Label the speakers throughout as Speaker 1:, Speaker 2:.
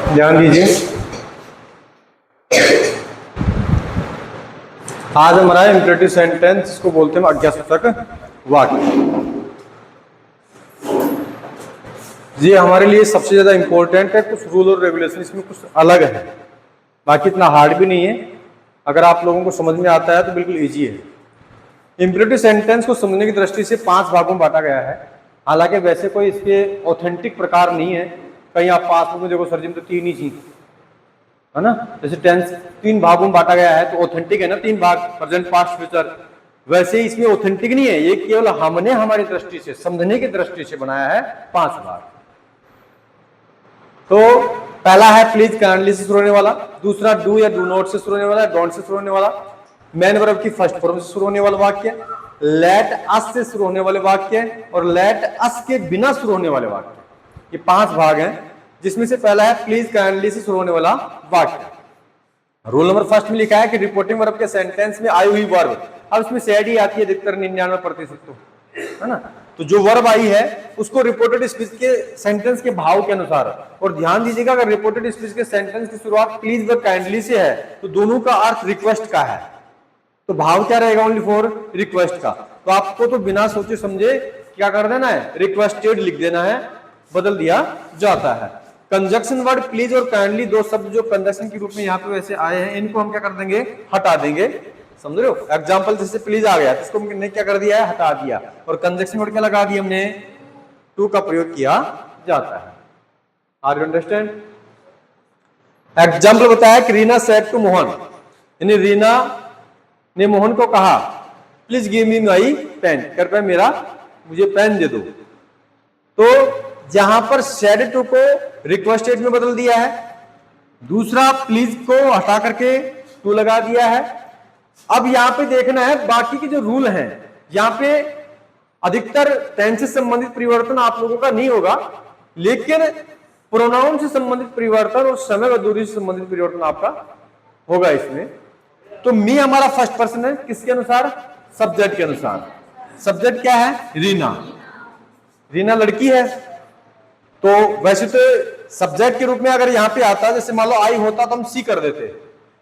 Speaker 1: ध्यान दीजिए, आज हमारा इंपरेटिव सेंटेंस, इसको बोलते हैं आज्ञासूचक वाक्य। ये हमारे लिए सबसे ज्यादा इंपॉर्टेंट है। कुछ रूल और रेगुलेशन इसमें कुछ अलग है, बाकी इतना हार्ड भी नहीं है। अगर आप लोगों को समझ में आता है तो बिल्कुल इजी है। इंपरेटिव सेंटेंस को समझने की दृष्टि से 5 भागों में बांटा गया है। हालांकि वैसे कोई इसके ऑथेंटिक प्रकार नहीं है। कहीं आप पासबुक में देखो सर जी तो 3 ही चीज है ना, जैसे टेंस 3 भागों में बांटा गया है तो ऑथेंटिक है ना, 3 भाग, प्रेजेंट, पास्ट, फ्यूचर। वैसे ही इसमें ऑथेंटिक नहीं है, ये केवल हमने हमारी दृष्टि से, समझने की दृष्टि से बनाया है 5 भाग। तो पहला है प्लीज काइंडली से शुरू होने वाला, दूसरा डू या डू नॉट से शुरू होने वाला, डोंट से शुरू होने वाला, मेन वर्ब की फर्स्ट फॉर्म से शुरू होने वाला वाक्य, लेट अस से शुरू होने वाले वाक्य और लेट अस के बिना शुरू होने वाले वाक्य। ये 5 भाग हैं, जिसमें से पहला है प्लीज काइंडली से शुरू होने वाला वाक्य। रूल नंबर फर्स्ट में लिखा है कि रिपोर्टिंग वर्ब के सेंटेंस में आई हुई वर्ब, अब इसमें सैड ही आती है अधिकतर 99% तो, है ना। तो जो वर्ब आई है उसको रिपोर्टेड स्पीच के सेंटेंस के भाव के अनुसार, और ध्यान दीजिएगा अगर रिपोर्टेड स्पीच के सेंटेंस की शुरुआत प्लीज व काइंडली से है तो दोनों का अर्थ रिक्वेस्ट का है, तो भाव क्या रहेगा, ओनली फॉर रिक्वेस्ट का। तो आपको तो बिना सोचे समझे क्या कर देना है, रिक्वेस्टेड लिख देना है, बदल दिया जाता है। कंजक्शन वर्ड प्लीज और काइंडली, 2 शब्द जो कंजक्शन के रूप में यहाँ पे वैसे आए हैं, इनको हम क्या कर देंगे, हटा देंगे। समझ रहे हो, एग्जाम्पल जैसे प्लीज आ गया, इसको हमने क्या कर दिया है, हटा दिया, और कंजक्शन वर्ड क्या लगा दिया हमने, टू का प्रयोग किया जाता है। Are you understand? एग्जाम्पल बताया कि रीना सेड टू मोहन, यानी रीना ने मोहन को कहा please give me my pen, कृपया मेरा मुझे पेन दे दो। तो जहां पर सेड टू को रिक्वेस्टेड में बदल दिया है, दूसरा प्लीज को हटा करके टू लगा दिया है। अब यहां पे देखना है बाकी के जो रूल हैं, यहां पे अधिकतर टेंस से संबंधित परिवर्तन आप लोगों का नहीं होगा, लेकिन प्रोनाउन से संबंधित परिवर्तन और समय व दूरी से संबंधित परिवर्तन आपका होगा इसमें। तो मी हमारा फर्स्ट पर्सन है, किसके अनुसार, सब्जेक्ट के अनुसार। सब्जेक्ट क्या है, रीना, रीना लड़की है। तो वैसे तो सब्जेक्ट के रूप में अगर यहाँ पे आता, जैसे मान लो आई होता तो हम सी कर देते,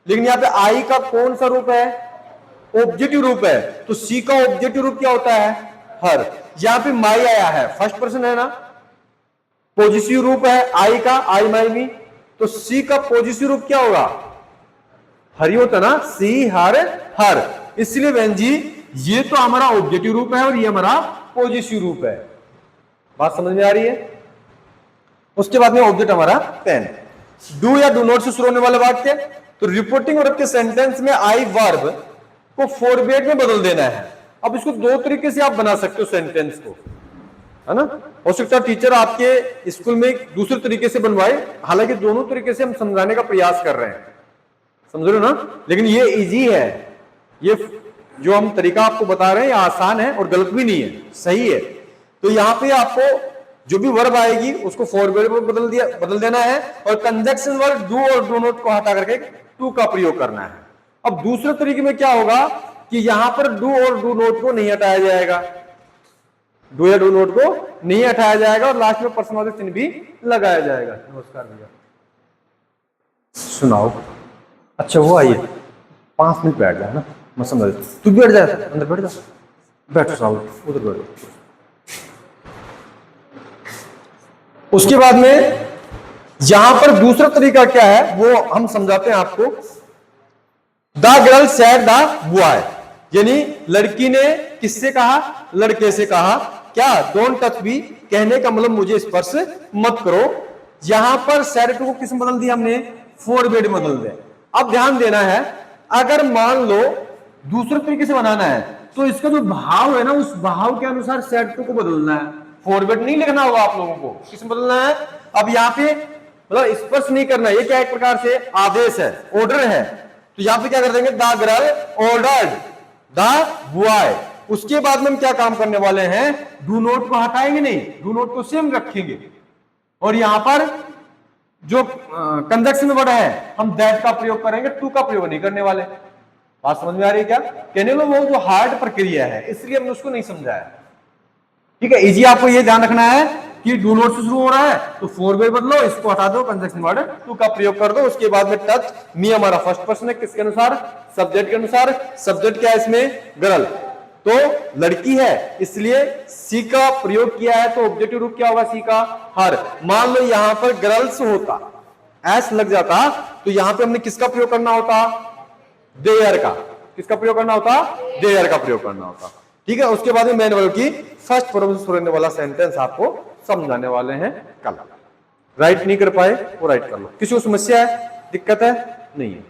Speaker 1: लेकिन यहाँ पे आई का कौन सा रूप है, ऑब्जेक्टिव रूप है, तो सी का ऑब्जेक्टिव रूप क्या होता है, हर। यहाँ पे माई आया है, फर्स्ट पर्सन है ना, पॉजिटिव रूप है आई का, आई माई मी, तो सी का पॉजिटिव रूप क्या होगा, हर ही होता ना, सी हर हर। इसलिए बहन जी ये तो हमारा ऑब्जेक्टिव रूप है और ये हमारा पॉजिटिव रूप है। बात समझ में आ रही है? उसके बाद में ऑब्जेक्ट हमारा पेन। डू या डू नॉट से शुरू होने वाले वाक्य, तो रिपोर्टिंग वर्ब के सेंटेंस में आई वर्ब को फॉरवर्ड में बदल देना है। अब इसको 2 तरीके से आप बना सकते हो सेंटेंस को, है ना। हो सकता है टीचर आपके स्कूल में दूसरे तरीके से बनवाए, हालांकि दोनों तरीके से हम समझाने का प्रयास कर रहे हैं, समझ रहे हो ना। लेकिन ये इजी है, ये जो हम तरीका आपको बता रहे हैं ये आसान है और गलत भी नहीं है, सही है। तो यहाँ पे आपको जो भी वर्ब आएगी उसको फॉरवर्ड में बदल देना है, और कंजक्शन वर्ड डू और डू नॉट को हटा करके टू का प्रयोग करना है। अब दूसरे तरीके में क्या होगा कि यहां पर डू और डू नॉट को नहीं हटाया जाएगा, डू या डू नॉट को नहीं हटाया जाएगा, और लास्ट में प्रश्नवाचक चिन्ह भी लगाया जाएगा। नमस्कार भैया, सुनाओ। अच्छा वो आइए 5 मिनट बैठ जाए ना, मैं समझ, तू बैठ जा, अंदर बैठ जा, बैठो साहब उधर बैठो। उसके बाद में यहां पर दूसरा तरीका क्या है वो हम समझाते हैं आपको। The girl said the boy, यानी लड़की ने किससे कहा, लड़के से कहा, क्या, डोंट टच मी, कहने का मतलब मुझे स्पर्श मत करो। यहां पर सेड टू को किस में बदल दिया हमने, फॉरवर्ड में बदल दिया। अब ध्यान देना है, अगर मान लो दूसरे तरीके से बनाना है तो इसका जो भाव है ना, उस भाव के अनुसार सेड टू को बदलना है, फॉरवर्ड नहीं लिखना होगा आप लोगों को, किस में बदलना है। अब यहाँ पे मतलब स्पर्श नहीं करना, ये क्या एक प्रकार से आदेश है, ऑर्डर है। तो यहाँ पे क्या कर देंगे, the girl ordered the boy. उसके बाद में हम क्या काम करने वाले हैं, डू नॉट को हटाएंगे नहीं, डू नॉट को सेम रखेंगे, और यहां पर जो कंजक्शन वर्ड है हम दैट का प्रयोग करेंगे, टू का प्रयोग नहीं करने वाले। बात समझ में आ रही है क्या? कहने लो वो जो हार्ड प्रक्रिया है इसलिए हमने उसको नहीं समझाया, ठीक है। इजी आपको ये ध्यान रखना है कि डू नॉट से शुरू हो रहा है तो फोर वे बदलो, इसको हटा दो, कंजंक्शन वर्ड टू का प्रयोग कर दो। उसके बाद में टच मी हमारा फर्स्ट पर्सन है, किसके अनुसार? सब्जेक्ट के अनुसार। सब्जेक्ट क्या है इसमें? गर्ल, तो लड़की है, इसलिए सी का प्रयोग किया है, तो ऑब्जेक्टिव रूप क्या होगा सी का? हर। मान लो यहां पर गर्ल्स होता, एस लग जाता, तो यहां पे हमने किसका प्रयोग करना होता? देयर का। किसका प्रयोग करना होता? देयर का प्रयोग करना होता। ठीक है, उसके बाद में मैन वर्ब की फर्स्ट प्रोपोजिशन रहने वाला सेंटेंस आपको समझाने वाले हैं कल। राइट नहीं कर पाए वो राइट कर लो। किसी को समस्या है, दिक्कत है? नहीं है।